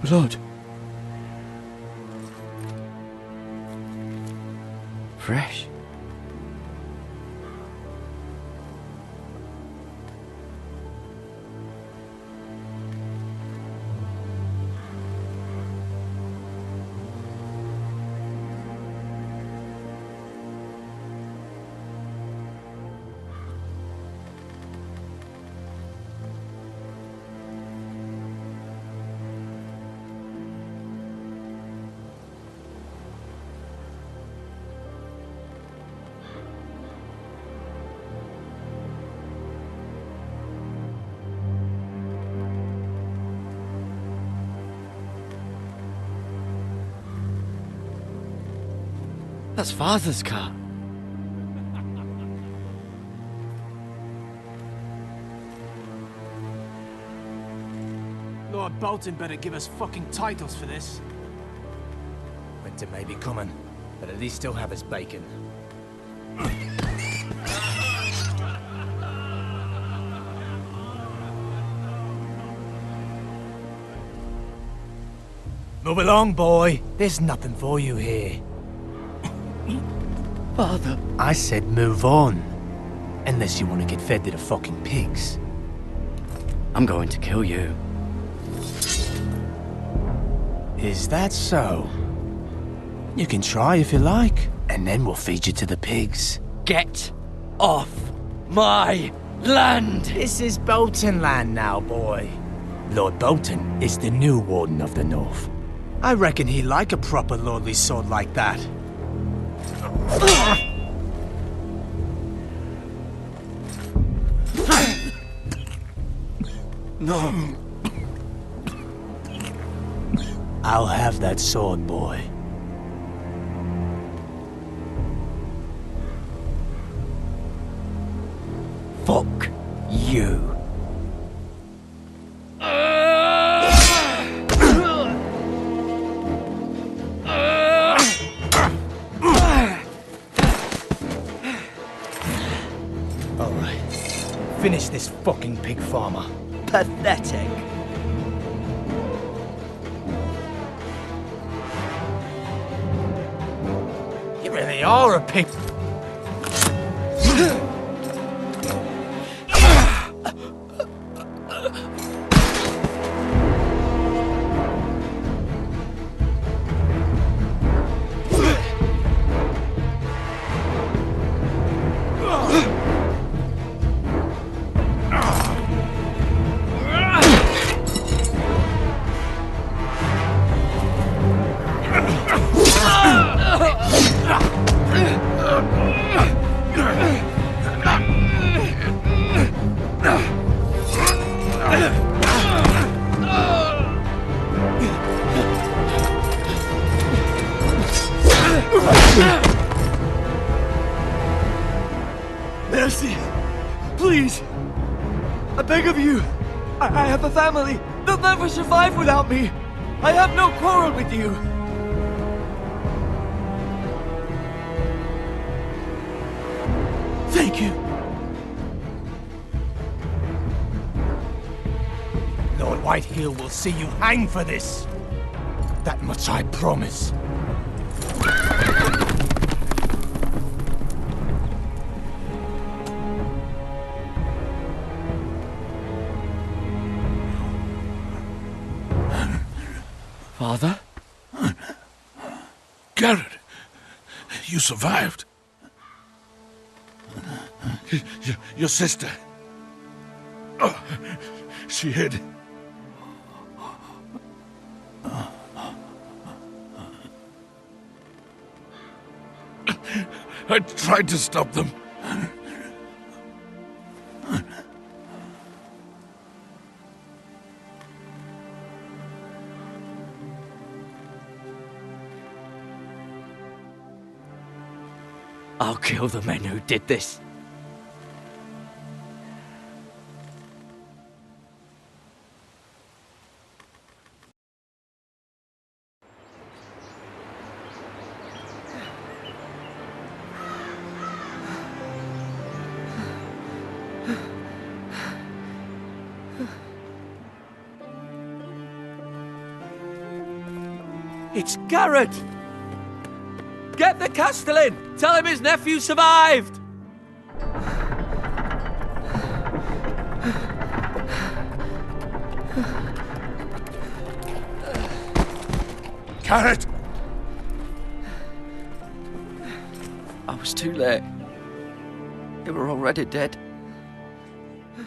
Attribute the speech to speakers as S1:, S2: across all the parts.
S1: Blood.
S2: Fresh. That's Father's car.
S3: Lord Bolton better give us fucking titles for this.
S4: Winter may be coming, but at least still have his bacon. Move along, boy. There's nothing for you here.
S2: Father.
S4: I said move on. Unless you want to get fed to the fucking pigs.
S2: I'm going to kill you.
S4: Is that so? You can try if you like, and then we'll feed you to the pigs.
S2: Get off my land!
S4: This is Bolton land now, boy. Lord Bolton is the new Warden of the North. I reckon he'd like a proper lordly sword like that.
S1: No.
S4: I'll have that sword, boy.
S2: Fuck you.
S4: Alright. Finish this fucking pig farmer.
S2: Pathetic.
S4: You really are a pig.
S1: Mercy! Please! I beg of you! I have a family! They'll never survive without me! I have no quarrel with you! Thank you!
S4: Lord Whitehill will see you hang for this. That much I promise.
S2: Father?
S1: Garrett! You survived. Your sister. Oh, she hid. I tried to stop them.
S2: I'll kill the men who did this. It's Garrett! Get the Castellan! Tell him his nephew survived!
S5: Garrett!
S2: I was too late. They were already dead.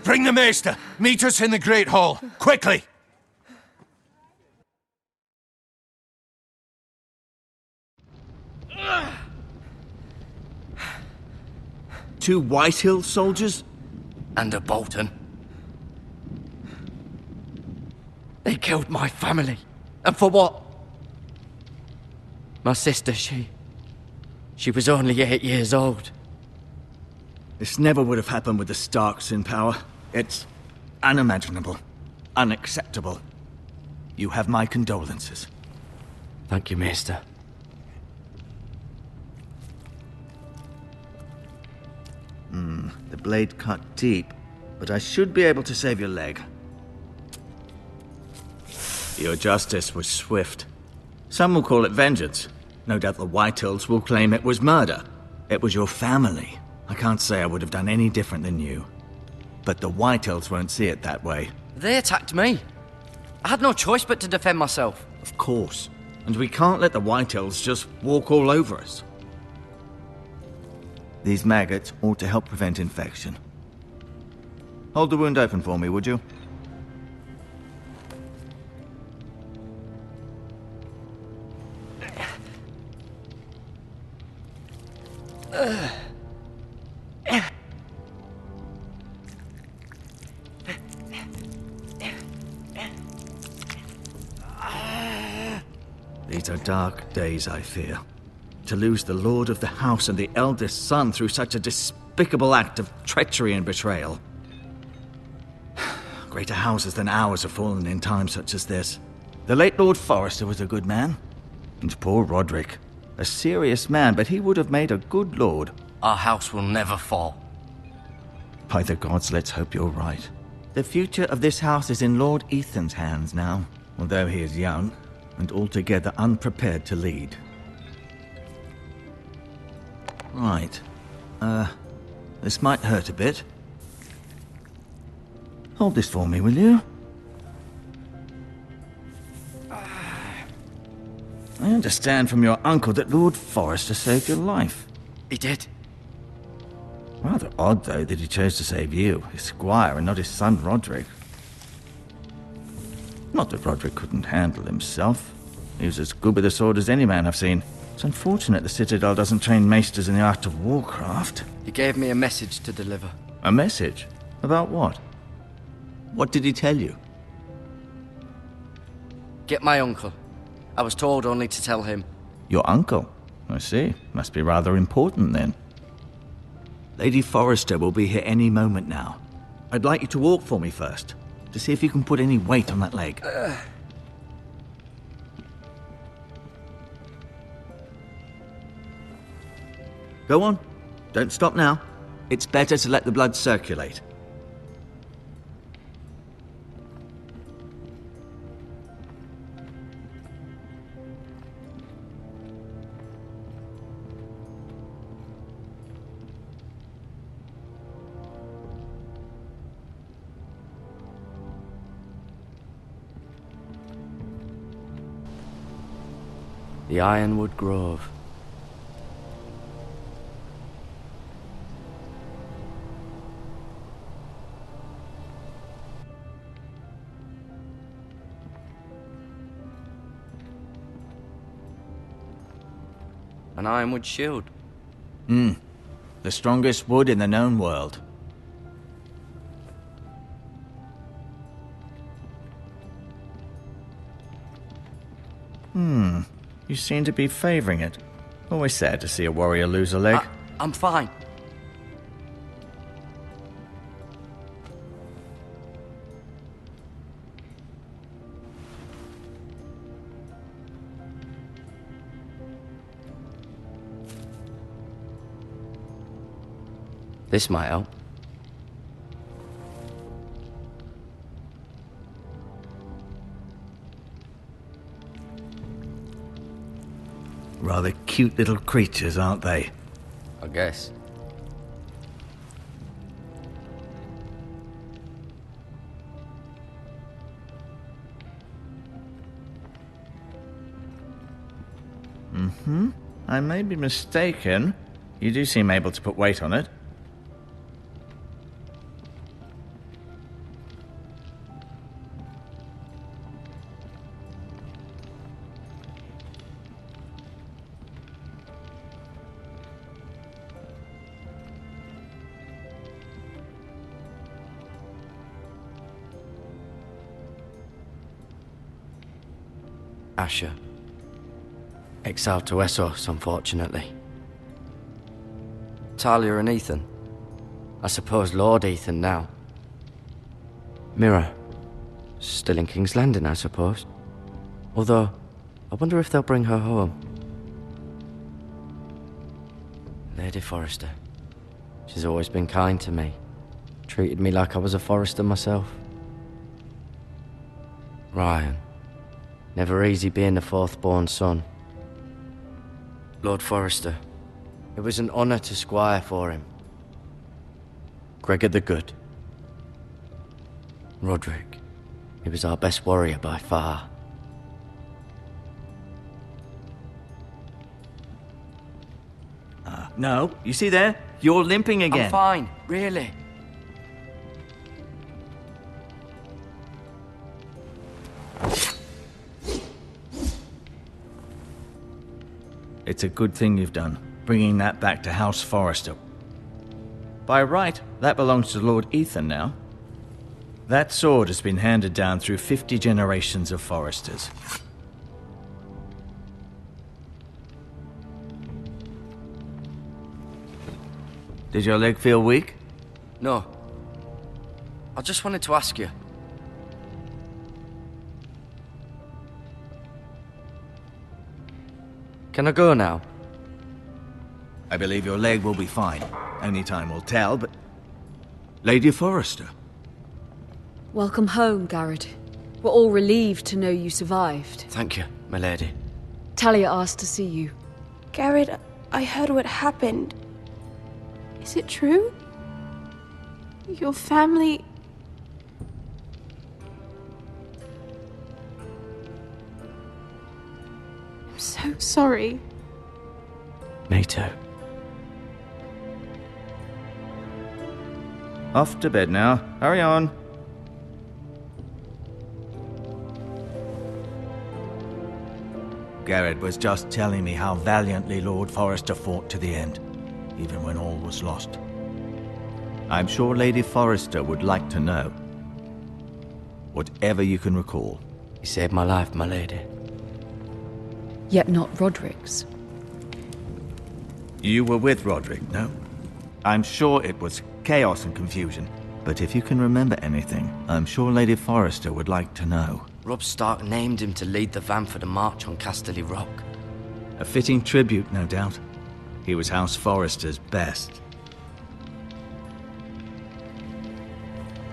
S5: Bring the Maester! Meet us in the Great Hall, quickly!
S1: Two Whitehill soldiers?
S2: And a Bolton. They killed my family. And for what? My sister, she was only 8 years old.
S1: This never would have happened with the Starks in power. It's unimaginable. Unacceptable. You have my condolences.
S2: Thank you, Maester.
S1: The blade cut deep, but I should be able to save your leg. Your justice was swift. Some will call it vengeance. No doubt the Whitehills will claim it was murder. It was your family. I can't say I would have done any different than you. But the Whitehills won't see it that way.
S2: They attacked me. I had no choice but to defend myself.
S1: Of course. And we can't let the Whitehills just walk all over us. These maggots ought to help prevent infection. Hold the wound open for me, would you? These are dark days, I fear. To lose the lord of the house and the eldest son through such a despicable act of treachery and betrayal. Greater houses than ours have fallen in times such as this. The late Lord Forrester was a good man. And poor Roderick. A serious man, but he would have made a good lord.
S2: Our house will never fall.
S1: By the gods, let's hope you're right. The future of this house is in Lord Ethan's hands now, although he is young and altogether unprepared to lead. Right. This might hurt a bit. Hold this for me, will you? I understand from your uncle that Lord Forrester saved your life.
S2: He did.
S1: Rather odd, though, that he chose to save you, his squire, and not his son Roderick. Not that Roderick couldn't handle himself. He was as good with a sword as any man I've seen. It's unfortunate the Citadel doesn't train maesters in the art of warcraft.
S2: He gave me a message to deliver.
S1: A message? About what? What did he tell you?
S2: Get my uncle. I was told only to tell him.
S1: Your uncle? I see. Must be rather important, then. Lady Forrester will be here any moment now. I'd like you to walk for me first, to see if you can put any weight on that leg. Go on. Don't stop now. It's better to let the blood circulate.
S2: The Ironwood Grove. An ironwood shield.
S1: The strongest wood in the known world. You seem to be favoring it. Always sad to see a warrior lose a leg.
S2: I'm fine. This might help.
S1: Rather cute little creatures, aren't they?
S2: I guess.
S1: I may be mistaken. You do seem able to put weight on it.
S6: Asher. Exiled to Essos, unfortunately. Talia and Ethan. I suppose Lord Ethan now. Mira. Still in King's Landing, I suppose. Although, I wonder if they'll bring her home. Lady Forrester. She's always been kind to me. Treated me like I was a Forrester myself. Ryan. Never easy being the fourth-born son. Lord Forrester. It was an honor to squire for him. Gregor the Good. Roderick. He was our best warrior by far.
S1: No, you see there? You're limping again.
S6: I'm fine, really.
S1: It's a good thing you've done, bringing that back to House Forrester. By right, that belongs to Lord Ethan now. That sword has been handed down through 50 generations of Forresters. Did your leg feel weak?
S6: No. I just wanted to ask you. Can I go now?
S1: I believe your leg will be fine. Only time will tell, but... Lady Forrester.
S7: Welcome home, Garrett. We're all relieved to know you survived.
S6: Thank you, my lady.
S7: Talia asked to see you.
S8: Garrett, I heard what happened. Is it true? Your family... I'm so sorry.
S6: Me too.
S1: Off to bed now. Hurry on. Garrett was just telling me how valiantly Lord Forrester fought to the end, even when all was lost. I'm sure Lady Forrester would like to know. Whatever you can recall.
S6: You saved my life, my lady.
S7: Yet not Roderick's.
S1: You were with Roderick, no? I'm sure it was chaos and confusion. But if you can remember anything, I'm sure Lady Forrester would like to know.
S6: Robb Stark named him to lead the van for the march on Casterly Rock.
S1: A fitting tribute, no doubt. He was House Forrester's best.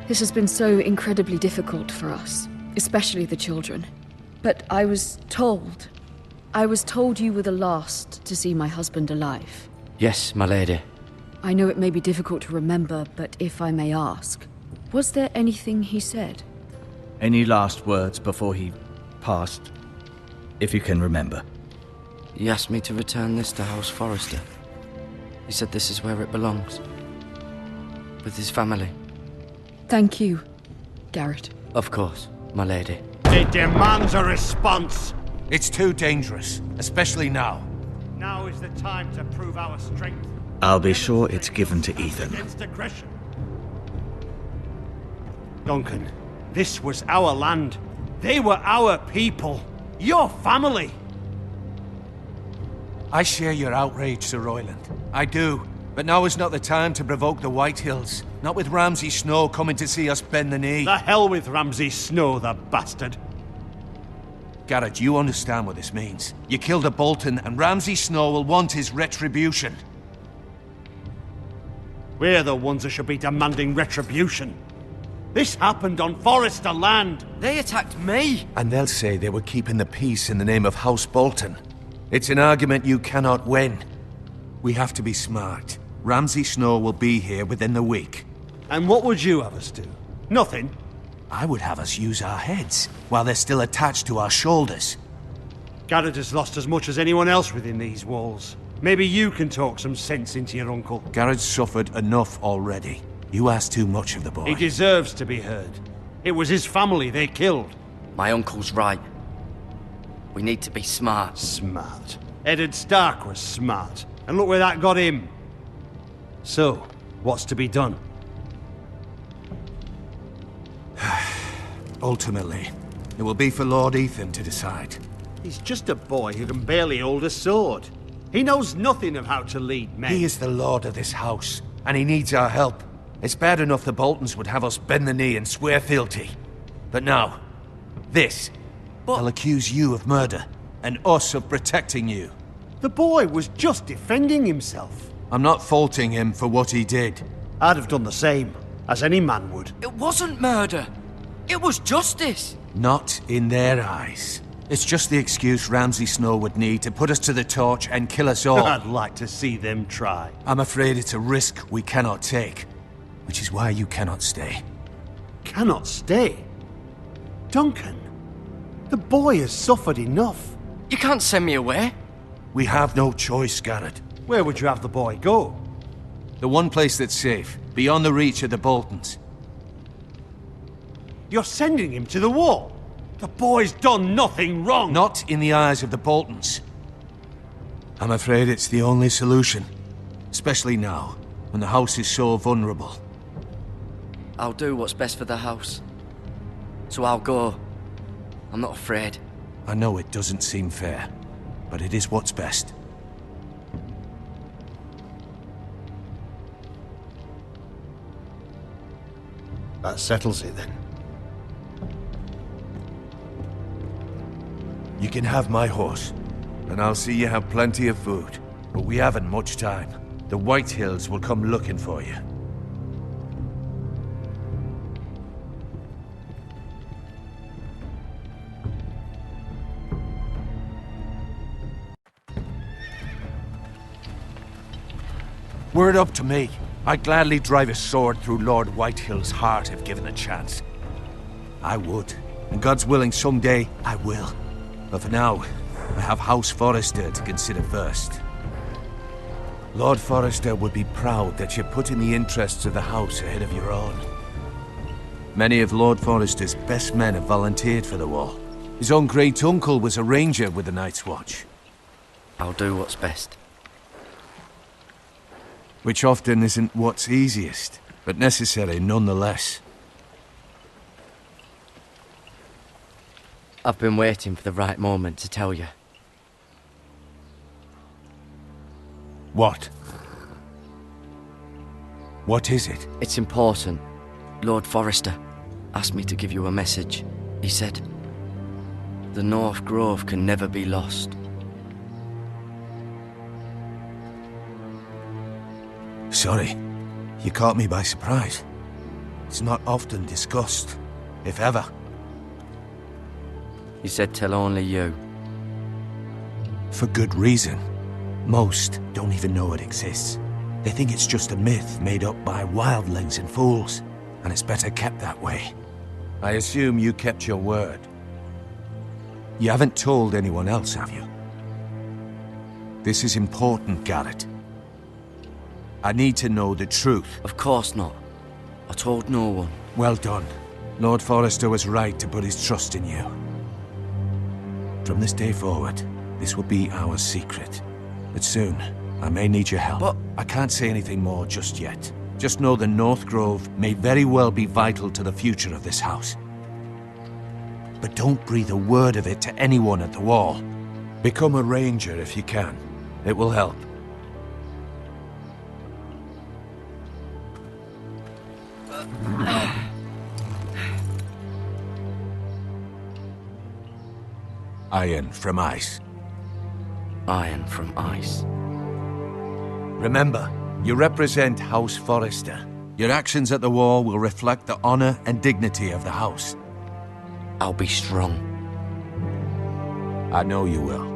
S7: This has been so incredibly difficult for us, especially the children. But I was told you were the last to see my husband alive.
S6: Yes, my lady.
S7: I know it may be difficult to remember, but if I may ask, was there anything he said?
S1: Any last words before he passed? If you can remember.
S6: He asked me to return this to House Forrester. He said this is where it belongs. With his family.
S7: Thank you, Garrett.
S6: Of course, my lady.
S9: It demands a response.
S5: It's too dangerous, especially now.
S9: Now is the time to prove our strength.
S1: I'll be sure it's given to Ethan.
S9: Against aggression. Duncan, this was our land. They were our people. Your family.
S5: I share your outrage, Sir Royland. I do. But now is not the time to provoke the Whitehills. Not with Ramsay Snow coming to see us bend the knee.
S9: The hell with Ramsay Snow, the bastard.
S5: Garrett, you understand what this means. You killed a Bolton, and Ramsay Snow will want his retribution.
S9: We're the ones that should be demanding retribution. This happened on Forrester land.
S6: They attacked me!
S5: And they'll say they were keeping the peace in the name of House Bolton. It's an argument you cannot win. We have to be smart. Ramsay Snow will be here within the week.
S9: And what would you have us do? Nothing.
S5: I would have us use our heads, while they're still attached to our shoulders.
S9: Garrett has lost as much as anyone else within these walls. Maybe you can talk some sense into your uncle.
S5: Garrett's suffered enough already. You ask too much of the boy.
S9: He deserves to be heard. It was his family they killed.
S6: My uncle's right. We need to be smart.
S9: Smart. Eddard Stark was smart. And look where that got him. So, what's to be done?
S5: Ultimately, it will be for Lord Ethan to decide.
S9: He's just a boy who can barely hold a sword. He knows nothing of how to lead men.
S5: He is the lord of this house, and he needs our help. It's bad enough the Boltons would have us bend the knee and swear fealty. But now, this. They'll accuse you of murder, and us of protecting you.
S9: The boy was just defending himself.
S5: I'm not faulting him for what he did.
S9: I'd have done the same, as any man would.
S6: It wasn't murder. It was justice.
S5: Not in their eyes. It's just the excuse Ramsay Snow would need to put us to the torch and kill us all.
S9: I'd like to see them try.
S5: I'm afraid it's a risk we cannot take, which is why you cannot stay.
S9: Cannot stay? Duncan, the boy has suffered enough.
S6: You can't send me away.
S5: We have no choice, Garrett.
S9: Where would you have the boy go?
S5: The one place that's safe, beyond the reach of the Boltons.
S9: You're sending him to the wall? The boy's done nothing wrong!
S5: Not in the eyes of the Boltons. I'm afraid it's the only solution. Especially now, when the house is so vulnerable.
S6: I'll do what's best for the house. So I'll go. I'm not afraid.
S5: I know it doesn't seem fair, but it is what's best.
S9: That settles it then.
S5: You can have my horse, and I'll see you have plenty of food. But we haven't much time. The White Hills will come looking for you. Were it up to me, I'd gladly drive a sword through Lord Whitehill's heart if given a chance. I would, and God's willing someday I will. But for now, I have House Forrester to consider first. Lord Forrester would be proud that you're putting the interests of the house ahead of your own. Many of Lord Forrester's best men have volunteered for the war. His own great-uncle was a ranger with the Night's Watch.
S6: I'll do what's best.
S5: Which often isn't what's easiest, but necessary nonetheless.
S6: I've been waiting for the right moment to tell you.
S5: What? What is it?
S6: It's important. Lord Forrester asked me to give you a message. He said, the North Grove can never be lost.
S5: Sorry, you caught me by surprise. It's not often discussed, if ever.
S6: He said tell only you.
S5: For good reason. Most don't even know it exists. They think it's just a myth made up by wildlings and fools, and it's better kept that way. I assume you kept your word. You haven't told anyone else, have you? This is important, Garrett. I need to know the truth.
S6: Of course not. I told no one.
S5: Well done. Lord Forrester was right to put his trust in you. From this day forward, this will be our secret. But soon, I may need your help.
S6: But
S5: I can't say anything more just yet. Just know the North Grove may very well be vital to the future of this house. But don't breathe a word of it to anyone at the wall. Become a ranger if you can. It will help. Iron from ice.
S6: Iron from ice.
S5: Remember, you represent House Forrester. Your actions at the war will reflect the honor and dignity of the house.
S6: I'll be strong.
S5: I know you will.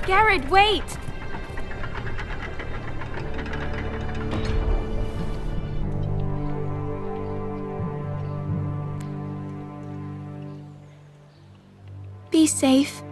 S8: Garrett, wait! Be safe.